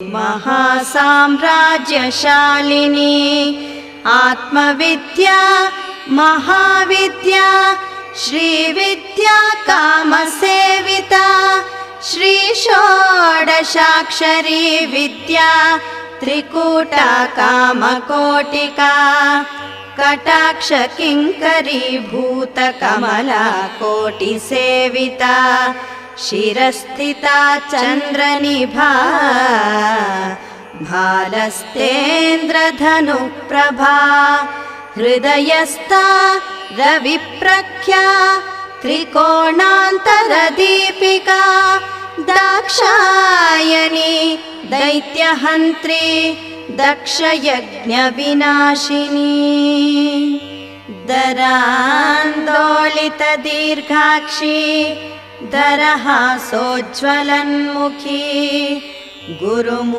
महासाम्राज्यशालिनी आत्मविद्या महाविद्या श्रीविद्या कामसेविता श्रीषोडशाक्षरी विद्या त्रिकूटा कामकोटिका कटाक्ष किङ्करी भूतकमला कोटिसेविता शिरस्थिता चन्द्रनिभा भालस्तेन्द्रधनुप्रभा हृदयस्था रविप्रख्या त्रिकोणान्तरदीपिका दाक्षायणी दैत्यहन्त्री दक्षयज्ञविनाशिनी दरान्दोलितदीर्घाक्षी दरहासोज्ज्वलन्मुखी गुरुमु